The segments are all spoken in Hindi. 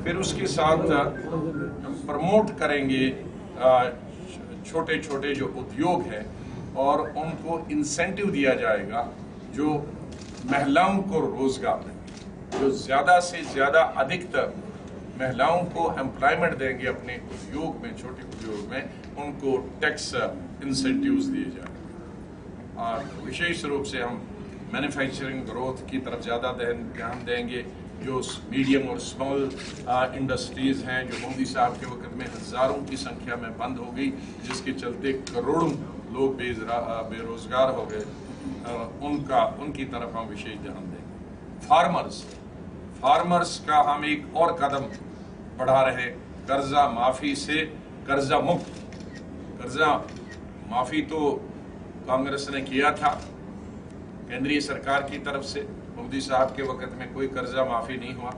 फिर उसके साथ प्रमोट करेंगे छोटे छोटे जो उद्योग हैं और उनको इंसेंटिव दिया जाएगा जो महिलाओं को रोजगार देंगे, जो ज़्यादा से ज़्यादा अधिकतर महिलाओं को एम्प्लॉयमेंट देंगे अपने उद्योग में, छोटे उद्योग में, उनको टैक्स इंसेंटिव्स दिए जाएंगे। और विशेष रूप से हम मैन्युफैक्चरिंग ग्रोथ की तरफ ज़्यादा ध्यान देंगे। जो मीडियम और स्मॉल इंडस्ट्रीज़ हैं जो मोदी साहब के वक्त में हज़ारों की संख्या में बंद हो गई, जिसके चलते करोड़ों लोग बेरोजगार हो गए, उनकी तरफ हम विशेष ध्यान देंगे। फार्मर्स का हम एक और कदम बढ़ा रहे, कर्जा माफी से कर्जा मुक्त। कर्जा माफी तो कांग्रेस ने किया था केंद्रीय सरकार की तरफ से, मोदी साहब के वक्त में कोई कर्जा माफी नहीं हुआ।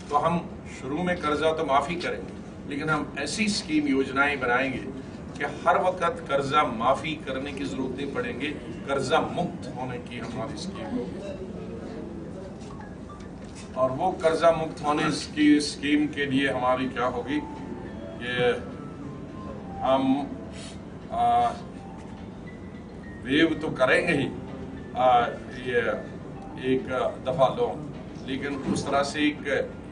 तो हम शुरू में कर्जा तो माफी करेंगे, लेकिन हम ऐसी स्कीम योजनाएं बनाएंगे कि हर वक्त कर्जा माफी करने की जरूरत नहीं पड़ेंगे, कर्जा मुक्त होने की हमारी स्कीम होगी। और वो कर्जा मुक्त होने की स्कीम के लिए हमारी क्या होगी, ये हम वेव तो करेंगे ही ये एक दफा लोन, लेकिन उस तरह से एक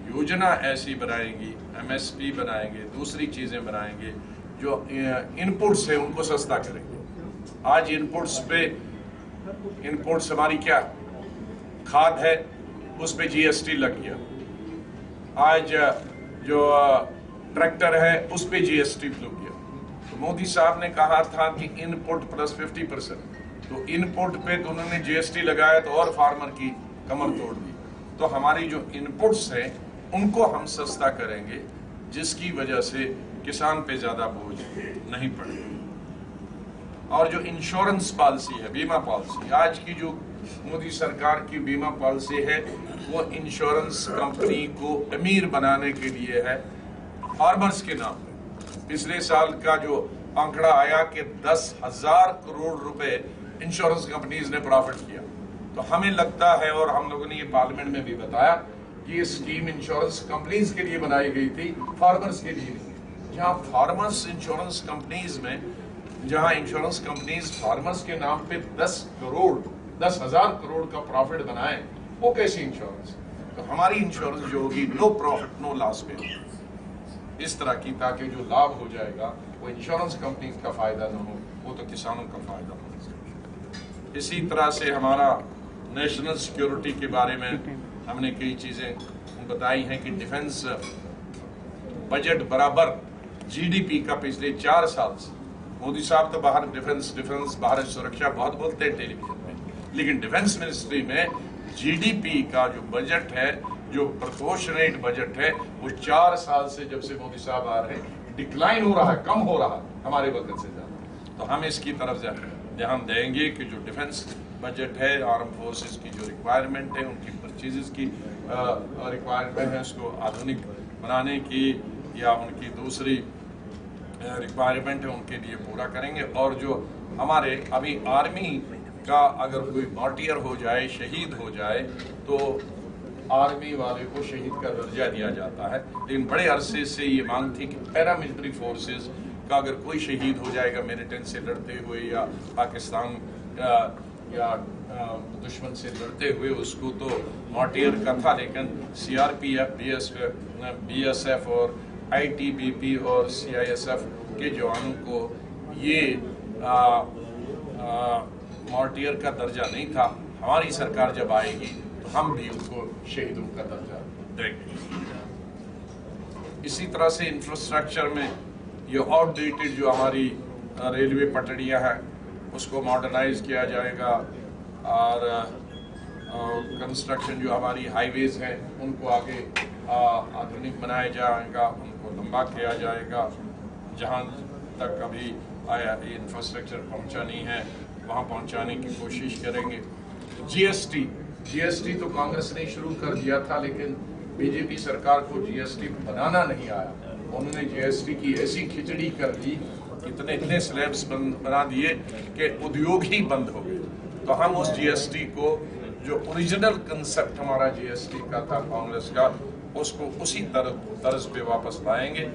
योजना ऐसी बनाएंगी, MSP बनाएंगे, दूसरी चीजें बनाएंगे जो इनपुट्स है उनको सस्ता करेंगे। आज इनपुट्स हमारी क्या खाद है, उस पे GST लग गया। आज जो ट्रैक्टर है उस पे GST लग गया। तो मोदी साहब ने कहा था कि इनपुट प्लस 50%, तो इनपुट पे तो उन्होंने GST लगाया तो और फार्मर की कमर तोड़ दी। तो हमारी जो इनपुट्स हैं उनको हम सस्ता करेंगे, जिसकी वजह से किसान पे ज्यादा बोझ नहीं पड़ेगा। और जो इंश्योरेंस पॉलिसी है, बीमा पॉलिसी, आज की जो मोदी सरकार की बीमा पॉलिसी है वो इंश्योरेंस कंपनी को अमीर बनाने के लिए है, फार्मर्स के नाम पे। पिछले साल का जो आंकड़ा आया कि 10,000 करोड़ रुपए इंश्योरेंस कंपनीज ने प्रॉफिट किया। तो हमें लगता है, और हम लोगों ने ये पार्लियामेंट में भी बताया, कि ये स्कीम इंश्योरेंस कंपनीज के लिए बनाई गई थी, फार्मर्स के लिए नहीं। जहां फार्मर्स इंश्योरेंस कंपनीज में, जहां इंश्योरेंस कंपनीज फार्मर्स के नाम पे 10,000 करोड़ का प्रॉफिट बनाए, वो कैसी इंश्योरेंस? तो हमारी इंश्योरेंस जो होगी नो प्रॉफिट नो लॉस पे इस तरह की, ताकि जो लाभ हो जाएगा वो इंश्योरेंस कंपनी का फायदा न हो, वो तो किसानों का फायदा हो। इसी तरह से हमारा नेशनल सिक्योरिटी के बारे में हमने कई चीजें बताई हैं कि डिफेंस बजट बराबर GDP का पिछले 4 साल से, मोदी साहब तो बाहर डिफेंस भारत सुरक्षा बहुत बोलते हैं टेलीविजन में, लेकिन डिफेंस मिनिस्ट्री में GDP का जो बजट है, जो प्रोपोर्शनेट बजट है, वो 4 साल से जब से मोदी साहब आ रहे हैं डिक्लाइन हो रहा है, कम हो रहा है हमारे वक्त से ज्यादा। तो हम इसकी तरफ ध्यान देंगे कि जो डिफेंस बजट है, आर्म फोर्सेस की जो रिक्वायरमेंट है, उनकी परचेजेस की रिक्वायरमेंट है, उसको आधुनिक बनाने की या उनकी दूसरी रिक्वायरमेंट है, उनके लिए पूरा करेंगे। और जो हमारे अभी आर्मी का अगर कोई मार्टियर हो जाए, शहीद हो जाए, तो आर्मी वाले को शहीद का दर्जा दिया जाता है। लेकिन बड़े अरसे से ये मांग थी कि पैरामिलिट्री फोर्सेस का अगर कोई शहीद हो जाएगा मिलिटेंट से लड़ते हुए या पाकिस्तान या दुश्मन से लड़ते हुए, उसको तो मार्टियर का था, लेकिन CRPF, BSF और ITBP और CISF के जवानों को ये मार्टियर का दर्जा नहीं था। हमारी सरकार जब आएगी तो हम भी उनको शहीदों का दर्जा देंगे। इसी तरह से इंफ्रास्ट्रक्चर में ये आउटडेटेड जो हमारी रेलवे पटड़ियाँ हैं उसको मॉडर्नाइज किया जाएगा, और कंस्ट्रक्शन जो हमारी हाईवेज हैं उनको आगे आधुनिक बनाया जाएगा, उनको लंबा किया जाएगा। जहाँ तक अभी ये इंफ्रास्ट्रक्चर पहुँचा नहीं है वहाँ पहुँचाने की कोशिश करेंगे। GST तो कांग्रेस ने शुरू कर दिया था, लेकिन BJP सरकार को GST बनाना नहीं आया। उन्होंने GST की ऐसी खिचड़ी कर दी, इतने स्लैब्स बना दिए कि उद्योग ही बंद हो गए। तो हम उस GST को, जो ओरिजिनल कंसेप्ट हमारा GST का था कांग्रेस का, उसको उसी तर्ज पे वापस लाएंगे।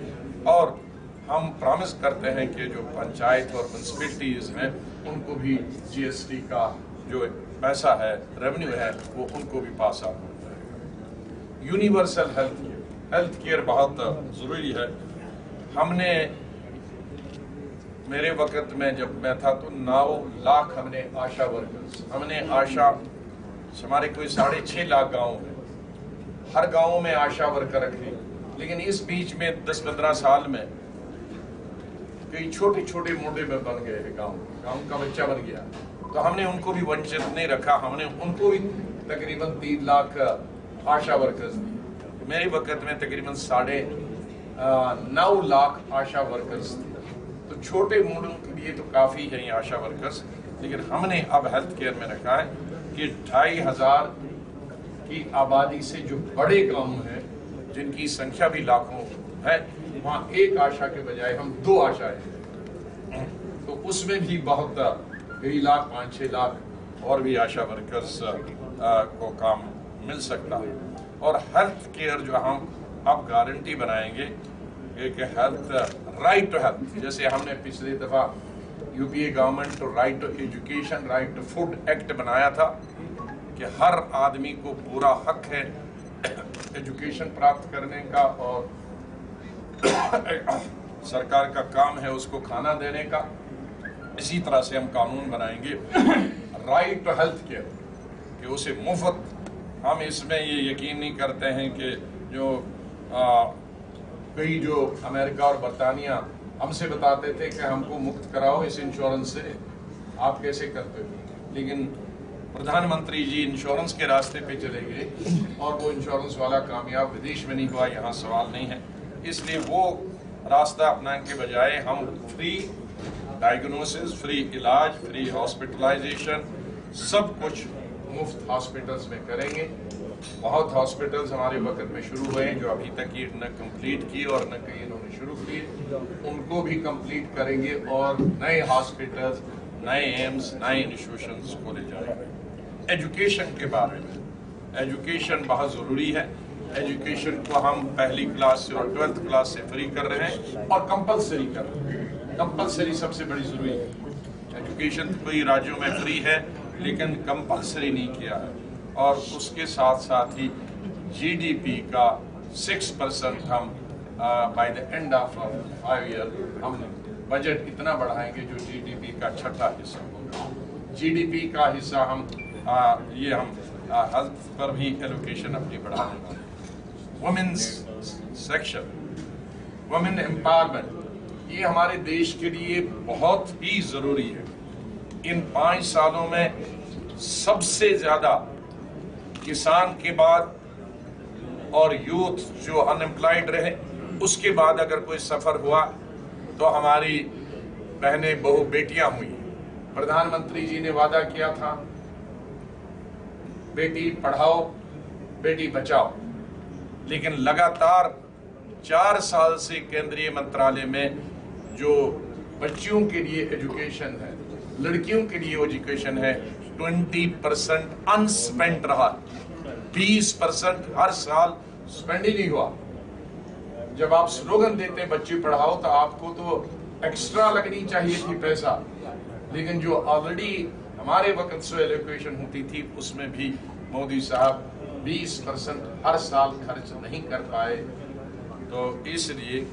और हम प्रॉमिस करते हैं कि जो पंचायत और म्यूनसिपैलिटीज हैं उनको भी जीएसटी का जो पैसा है, रेवेन्यू है, वो उनको भी पास आउट हो जाएगा। यूनिवर्सल हेल्थ केयर बहुत ज़रूरी है। हमने मेरे वक्त में जब मैं था तो 9 लाख हमने आशा वर्कर्स, हमारे कोई 6.5 लाख गाँव हैं, हर गाँव में आशा वर्कर रखे। लेकिन इस बीच में 10-15 साल में कई छोटे छोटे मोटे में बन गए हैं, गाँव का बच्चा बन गया, तो हमने उनको भी वंचित नहीं रखा। हमने उनको भी तकरीबन 3 लाख आशा वर्कर्स दिए। मेरे वक्त में तकरीबन 9.5 लाख आशा वर्कर्स थे। तो छोटे मोड़ों के लिए तो काफ़ी है ये आशा वर्कर्स, लेकिन हमने अब हेल्थ केयर में रखा है कि 2,500 की आबादी से जो बड़े गाँव हैं जिनकी संख्या भी लाखों है, वहाँ 1 आशा के बजाय हम 2 आशाएं हैं। तो उसमें भी बहुत कई लाख, 5-6 लाख और भी आशा वर्कर्स को काम मिल सकता है। और हेल्थ केयर जो हम अब गारंटी बनाएंगे कि हेल्थ, राइट टू हेल्थ, जैसे हमने पिछली दफ़ा यूपीए गवर्नमेंट तो right to education, right to food act बनाया था कि हर आदमी को पूरा हक है एजुकेशन प्राप्त करने का, और सरकार का काम है उसको खाना देने का। इसी तरह से हम कानून बनाएंगे राइट टू हेल्थ केयर कि उसे मुफ्त। हम इसमें ये यकीन नहीं करते हैं कि जो कई जो अमेरिका और बरतानिया हमसे बताते थे कि हमको मुक्त कराओ इस इंश्योरेंस से, आप कैसे करते हो? लेकिन प्रधानमंत्री जी इंश्योरेंस के रास्ते पे चले गए और वो इंश्योरेंस वाला कामयाब विदेश में नहीं हुआ, यहाँ सवाल नहीं है। इसलिए वो रास्ता अपनाने के बजाय हम फ्री डायग्नोसिस, फ्री इलाज, फ्री हॉस्पिटलाइजेशन, सब कुछ मुफ्त हॉस्पिटल्स में करेंगे। बहुत हॉस्पिटल्स हमारे वक्त में शुरू हुए हैं जो अभी तक ये न कंप्लीट किए और न कहीं इन्होंने शुरू किए, उनको भी कंप्लीट करेंगे और नए हॉस्पिटल्स, नए एम्स, नए इंस्टीट्यूशंस खोले जाएंगे। एजुकेशन के बारे में, एजुकेशन बहुत ज़रूरी है। एजुकेशन को हम पहली क्लास से और 12th क्लास से फ्री कर रहे हैं और कंपलसरी कर रहे हैं। कंपलसरी सबसे बड़ी ज़रूरी है। एजुकेशन कई राज्यों में फ्री है लेकिन कंपलसरी नहीं किया है। और उसके साथ साथ ही जीडीपी का 6% हम by the end of 5 year हम बजट इतना बढ़ाएंगे जो जीडीपी का 6ठा हिस्सा होगा। जीडीपी का हिस्सा हम हेल्थ पर भी एलोकेशन अपनी बढ़ाने वाले। वुमेन्स सेक्शन, वुमेन एम्पावरमेंट, ये हमारे देश के लिए बहुत ही ज़रूरी है। इन 5 सालों में सबसे ज़्यादा किसान के बाद और यूथ जो अनएम्प्लॉयड रहे, उसके बाद अगर कोई सफ़र हुआ तो हमारी बहनें, बहू, बेटियां हुई। प्रधानमंत्री जी ने वादा किया था बेटी पढ़ाओ, बेटी बचाओ, लेकिन लगातार 4 साल से केंद्रीय मंत्रालय में जो बच्चियों के लिए एजुकेशन है, लड़कियों के लिए एजुकेशन है, 20% अनस्पेंड रहा। 20% हर साल स्पेंड ही नहीं हुआ। जब आप स्लोगन देते बच्चे पढ़ाओ तो आपको तो एक्स्ट्रा लगनी चाहिए थी पैसा, लेकिन जो ऑलरेडी हमारे वक्त से एलोकेशन होती थी उसमें भी मोदी साहब 20% हर साल खर्च नहीं कर पाए, तो इसलिए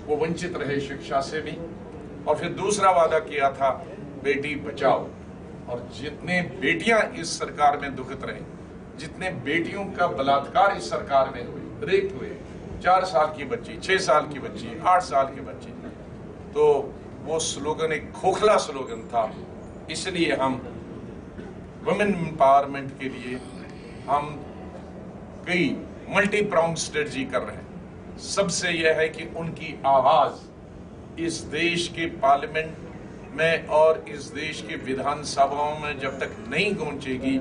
वो वंचित रहे शिक्षा से भी। और फिर दूसरा वादा किया था बेटी बचाओ, और जितने बेटियां इस सरकार में दुखित रहे, जितने बेटियों का बलात्कार इस सरकार में हुए, रेप हुए, 4 साल की बच्ची, 6 साल की बच्ची, 8 साल की बच्ची, तो वो स्लोगन एक खोखला स्लोगन था। इसलिए हम वुमेन एम्पावरमेंट के लिए हम कई मल्टी प्राउंड स्ट्रेटजी कर रहे हैं। सबसे यह है कि उनकी आवाज़ इस देश के पार्लियामेंट में और इस देश के विधानसभाओं में जब तक नहीं पहुंचेगी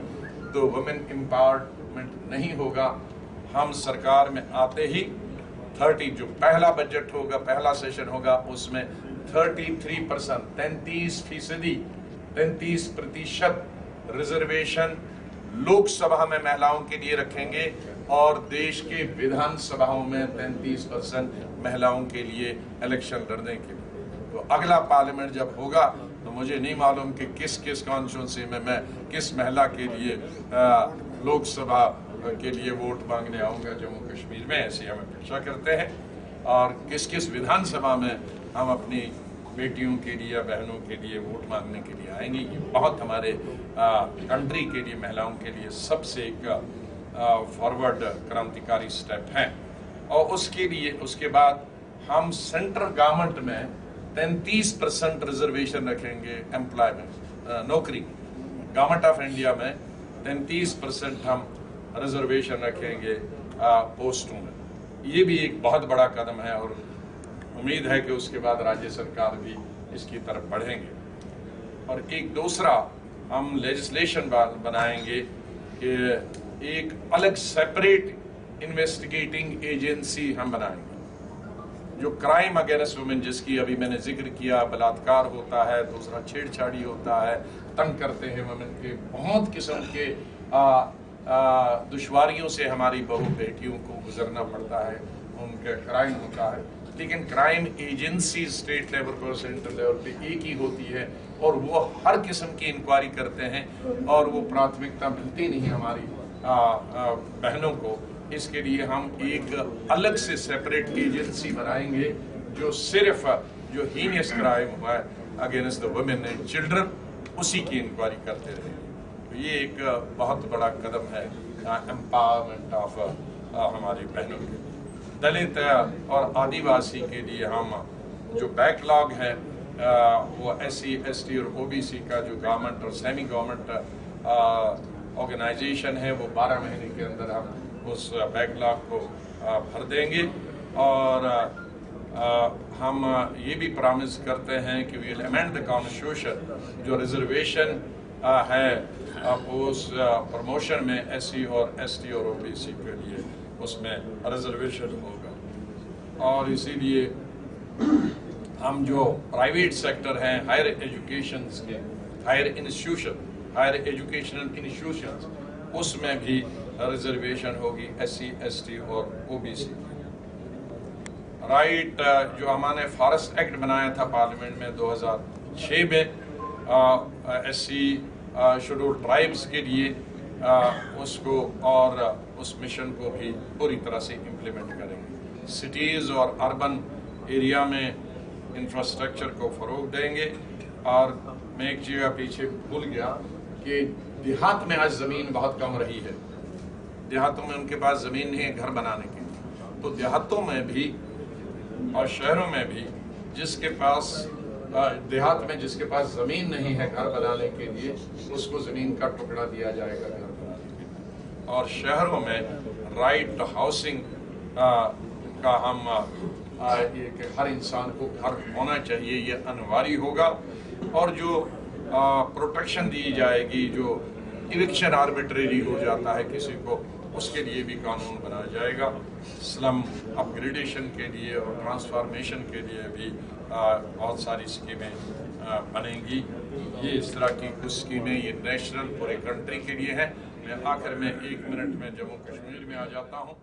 तो वुमेन एम्पावरमेंट नहीं होगा। हम सरकार में आते ही 30 जो पहला बजट होगा, पहला सेशन होगा, उसमें 33%, 33% रिजर्वेशन लोकसभा में महिलाओं के लिए रखेंगे और देश के विधानसभाओं में 33% महिलाओं के लिए इलेक्शन लड़ने के लिए। तो अगला पार्लियामेंट जब होगा तो मुझे नहीं मालूम कि किस किस कॉन्स्टिट्यूंसी में मैं किस महिला के लिए लोकसभा के लिए वोट मांगने आऊँगा जम्मू कश्मीर में, ऐसे हम अपेक्षा करते हैं। और किस किस विधानसभा में हम अपनी बेटियों के लिए या बहनों के लिए वोट मांगने के लिए आएंगे। ये बहुत हमारे कंट्री के लिए, महिलाओं के लिए सबसे एक फॉरवर्ड क्रांतिकारी स्टेप है। और उसके लिए उसके बाद हम सेंट्रल गवर्नमेंट में 33% रिजर्वेशन रखेंगे एम्प्लॉयमेंट, नौकरी। गवर्नमेंट ऑफ इंडिया में 33% हम रिजर्वेशन रखेंगे पोस्टों में। ये भी एक बहुत बड़ा कदम है और उम्मीद है कि उसके बाद राज्य सरकार भी इसकी तरफ बढ़ेंगे। और एक दूसरा हम लेजिस्लेशन बनाएंगे कि एक अलग सेपरेट इन्वेस्टिगेटिंग एजेंसी हम बनाएंगे जो क्राइम अगेंस्ट वुमेन, जिसकी अभी मैंने जिक्र किया, बलात्कार होता है, दूसरा छेड़छाड़ी होता है, तंग करते हैं वुमेन के, बहुत किस्म के दुश्वारियों से हमारी बहू बेटियों को गुजरना पड़ता है, उनका क्राइम होता है। लेकिन क्राइम एजेंसी स्टेट लेवल पर, सेंट्रल लेवल पे एक ही होती है और वो हर किस्म की इंक्वायरी करते हैं और वो प्राथमिकता मिलती नहीं हमारी बहनों को। इसके लिए हम एक अलग से सेपरेट एजेंसी बनाएंगे जो सिर्फ जो हीनियस क्राइम हुआ है against the women and children, उसी की इंक्वायरी करते रहेंगे। तो ये एक बहुत बड़ा कदम है एम्पावरमेंट ऑफ हमारी बहनों के लिए। दलित और आदिवासी के लिए हम जो बैकलॉग है वो SC, ST और OBC का जो गवर्नमेंट और सेमी गवर्नमेंट ऑर्गेनाइजेशन है वो 12 महीने के अंदर हम उस बैकलॉग को भर देंगे। और हम ये भी प्रॉमिस करते हैं कि we will amend the constitution. जो रिजर्वेशन है उस प्रमोशन में SC और ST और OBC के लिए उसमें रिजर्वेशन होगा। और इसीलिए हम जो प्राइवेट सेक्टर हैं, हायर एजुकेशन के, हायर एजुकेशनल इंस्टीट्यूशंस, उसमें भी रिजर्वेशन होगी SC, ST और OBC। राइट, जो हमने फॉरेस्ट एक्ट बनाया था पार्लियामेंट में 2006 में, SC शेड्यूल्ड ट्राइब्स के लिए उसको और उस मिशन को भी पूरी तरह से इम्प्लीमेंट करेंगे। सिटीज़ और अर्बन एरिया में इंफ्रास्ट्रक्चर को फ़रोग देंगे। और मैं एक जगह पीछे भूल गया कि देहात में आज ज़मीन बहुत कम रही है। देहातों में उनके पास ज़मीन नहीं है घर बनाने की, तो देहातों में भी और शहरों में भी जिसके पास देहात में जिसके पास ज़मीन नहीं है घर बनाने के लिए, उसको ज़मीन का टुकड़ा दिया जाएगा घर बनाने के लिए। और शहरों में राइट टू हाउसिंग का हम ये कि हर इंसान को घर होना चाहिए, ये अनिवार्य होगा। और जो प्रोटेक्शन दी जाएगी, जो इविक्शन आर्बिट्रेरी हो जाता है किसी को, उसके लिए भी कानून बनाया जाएगा। स्लम अपग्रेडेशन के लिए और ट्रांसफॉर्मेशन के लिए भी बहुत सारी स्कीमें बनेंगी। ये इस तरह की कुछ स्कीमें ये नेशनल पूरे कंट्री के लिए है। मैं आखिर में 1 मिनट में जम्मू कश्मीर में आ जाता हूँ।